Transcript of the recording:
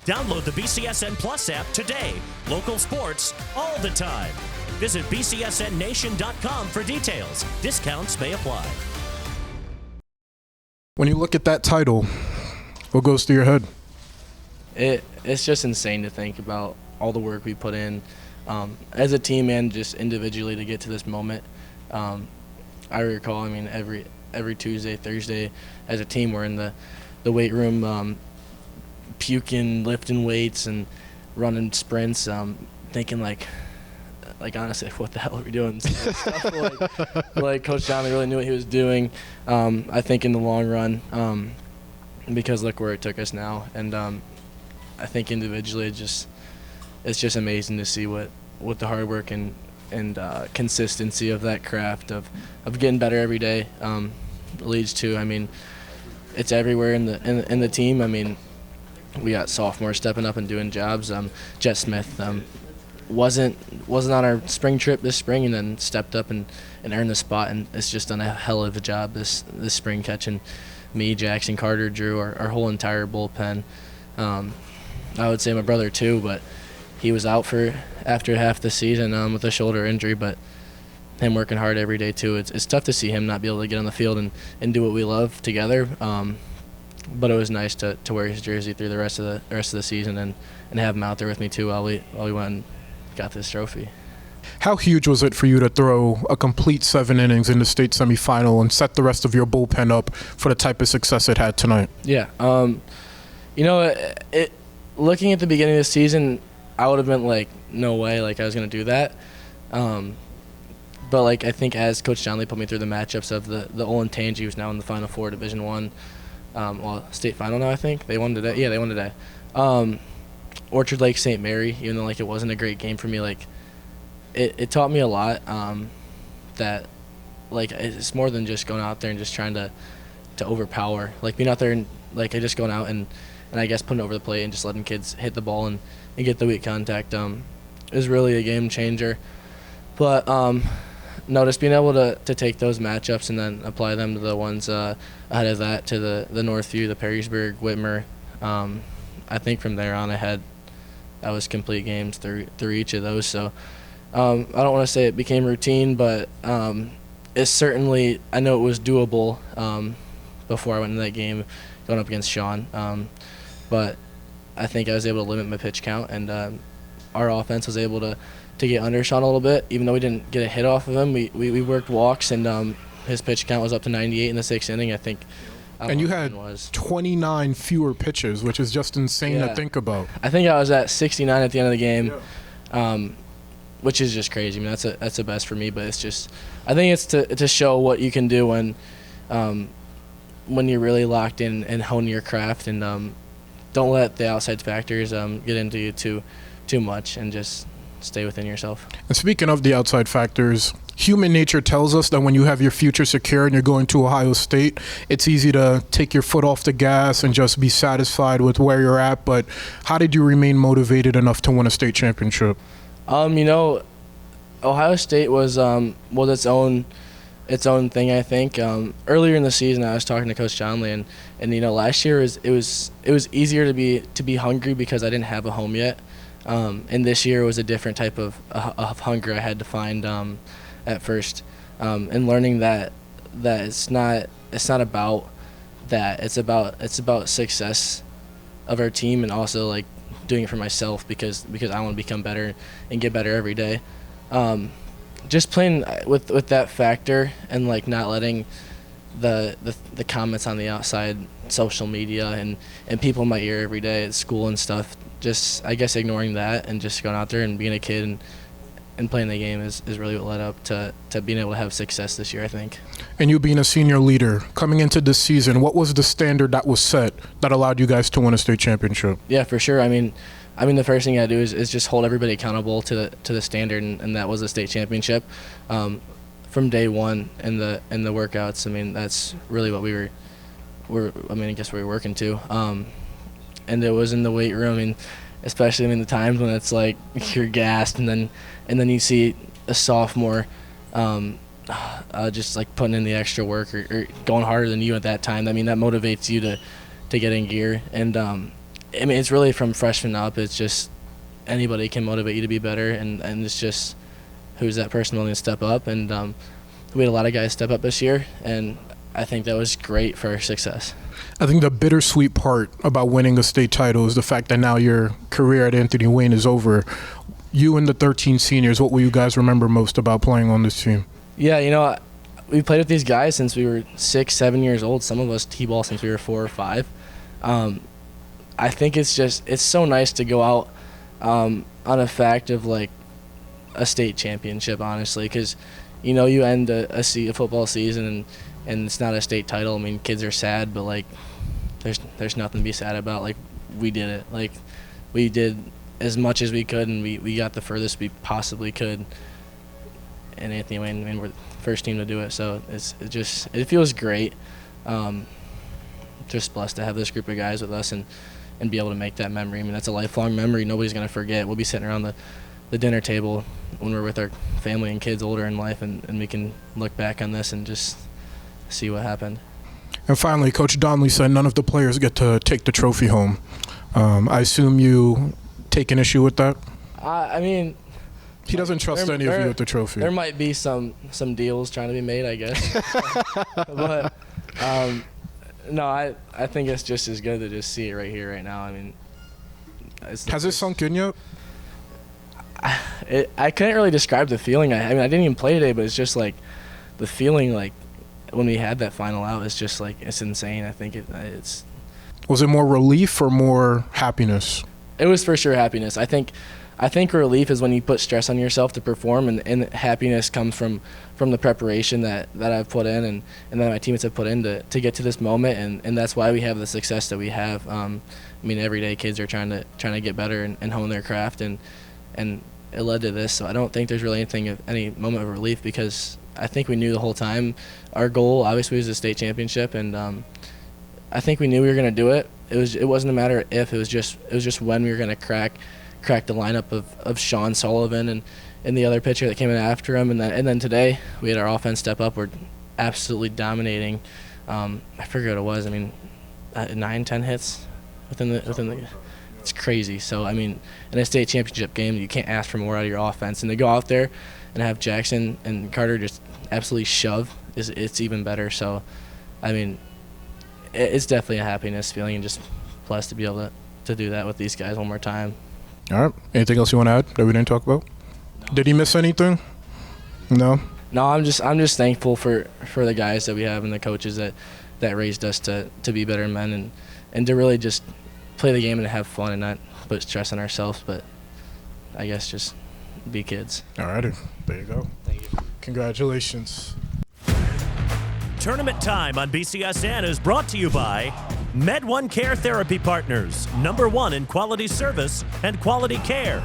Download the BCSN Plus app today. Local sports all the time. Visit bcsnnation.com for details. Discounts may apply. When you look at that title, what goes through your head? It's just insane to think about all the work we put in as a team and just individually to get to this moment. I recall, every Tuesday, Thursday, as a team, we're in the weight room, puking, lifting weights, and running sprints, thinking like honestly, what the hell are we doing? like Coach Donnelly really knew what he was doing. I think in the long run, because look where it took us now, and I think individually, it's just amazing to see what the hard work and consistency of that craft of getting better every day leads to. It's everywhere in the team. We got sophomores stepping up and doing jobs. Jet Smith wasn't on our spring trip this spring, and then stepped up and earned the spot, and it's just done a hell of a job this spring, catching me, Jackson, Carter, Drew, our whole entire bullpen. I would say my brother too, but he was out after half the season with a shoulder injury, but him working hard every day too. It's tough to see him not be able to get on the field and do what we love together. But it was nice to wear his jersey through the rest of the season and have him out there with me too while we went and got this trophy. How huge was it for you to throw a complete 7 innings in the state semifinal and set the rest of your bullpen up for the type of success it had tonight? Yeah. Looking at the beginning of the season, I would have been like, no way, I was going to do that. But I think as Coach Donnelly put me through the matchups of the Owen Tangi, who's now in the Final Four, Division I, state final now, I think. They won today. Yeah, they won today. Orchard Lake St. Mary, even though it wasn't a great game for me, it taught me a lot. That it's more than just going out there and just trying to overpower. Being out there and just going out and I guess putting it over the plate and just letting kids hit the ball and get the weak contact is really a game changer. But no, just being able to take those matchups and then apply them to the ones ahead of that, to the Northview, the Perrysburg, Whitmer. I think from there on ahead, that was complete games through each of those. So I don't want to say it became routine, but it's certainly, I know it was doable before I went into that game going up against Sean. But I think I was able to limit my pitch count, and our offense was able to get under Sean a little bit. Even though we didn't get a hit off of him, we worked walks, and his pitch count was up to 98 in the 6th inning, I think. And you had 29 fewer pitches, which is just insane to think about. I think I was at 69 at the end of the game, which is just crazy. That's the best for me, but it's just, I think it's to show what you can do when you're really locked in and hone your craft, and don't let the outside factors get into you too much, and just stay within yourself. And speaking of the outside factors, human nature tells us that when you have your future secure and you're going to Ohio State, it's easy to take your foot off the gas and just be satisfied with where you're at. But how did you remain motivated enough to win a state championship? Ohio State was its own thing, I think. Earlier in the season, I was talking to Coach Donnelly, and last year it was easier to be hungry because I didn't have a home yet. And this year was a different type of hunger I had to find at first, and learning that it's not about that. It's about success of our team, and also doing it for myself because I want to become better and get better every day. Just playing with that factor, and not letting the comments on the outside, social media, and people in my ear every day at school and stuff. Just, I guess, ignoring that and just going out there and being a kid and playing the game is really what led up to being able to have success this year, I think. And you being a senior leader, coming into this season, what was the standard that was set that allowed you guys to win a state championship? Yeah, for sure. The first thing I do is just hold everybody accountable to the standard, and that was a state championship. From day one in the workouts, that's really what we were working to. And it was in the weight room, especially the times when it's you're gassed, and then you see a sophomore just putting in the extra work or going harder than you at that time. That motivates you to get in gear. And I mean, it's really from freshman up. It's just anybody can motivate you to be better, and it's just who's that person willing to step up. And we had a lot of guys step up this year, and I think that was great for our success. I think the bittersweet part about winning a state title is the fact that now your career at Anthony Wayne is over. You and the 13 seniors, what will you guys remember most about playing on this team? Yeah, you know, we played with these guys since we were 6, 7 years old. Some of us T-ball since we were 4 or 5. I think it's so nice to go out on a fact of like a state championship, honestly, because you know you end a football season and it's not a state title. I mean, kids are sad, but like there's nothing to be sad about. Like we did it. Like we did as much as we could, and we got the furthest we possibly could. And Anthony Wayne, I mean, we're the first team to do it, so it feels great. Just blessed to have this group of guys with us and be able to make that memory. I mean, that's a lifelong memory nobody's going to forget. We'll be sitting around the dinner table when we're with our family and kids older in life, and we can look back on this and just see what happened. And finally, Coach Donnelly said none of the players get to take the trophy home. I assume you take an issue with that? I mean, he doesn't trust any of you with the trophy. There might be some deals trying to be made, I guess. But no, I think it's just as good to just see it right here, right now. I mean, has it sunk in yet? I couldn't really describe the feeling. I mean, I didn't even play today, but it's just like the feeling like when we had that final out, it's just like it's insane. I think it's. Was it more relief or more happiness? It was for sure happiness. I think relief is when you put stress on yourself to perform, and happiness comes from the preparation that I've put in and that my teammates have put in to get to this moment, and that's why we have the success that we have. I mean, every day kids are trying to get better and hone their craft, and it led to this. So I don't think there's really any moment of relief, because I think we knew the whole time our goal obviously was the state championship, and I think we knew we were going to do it. It wasn't a matter of if, it was just when we were going to crack the lineup of Sean Sullivan and the other pitcher that came in after him, and then today we had our offense step up. We're absolutely dominating. I forget what it was. I mean, 9-10 hits within the. It's crazy. So I mean, in a state championship game, you can't ask for more out of your offense, and to go out there and have Jackson and Carter just absolutely shove it's even better. So, I mean, it's definitely a happiness feeling, and just blessed to be able to do that with these guys one more time. All right. Anything else you want to add that we didn't talk about? No. Did he miss anything? No. No, I'm just thankful for the guys that we have and the coaches that raised us to be better men and to really just play the game and have fun and not put stress on ourselves, but I guess just be kids. All righty. There you go. Thank you. Congratulations. Tournament Time on BCSN is brought to you by Med1 Care Therapy Partners, #1 in quality service and quality care.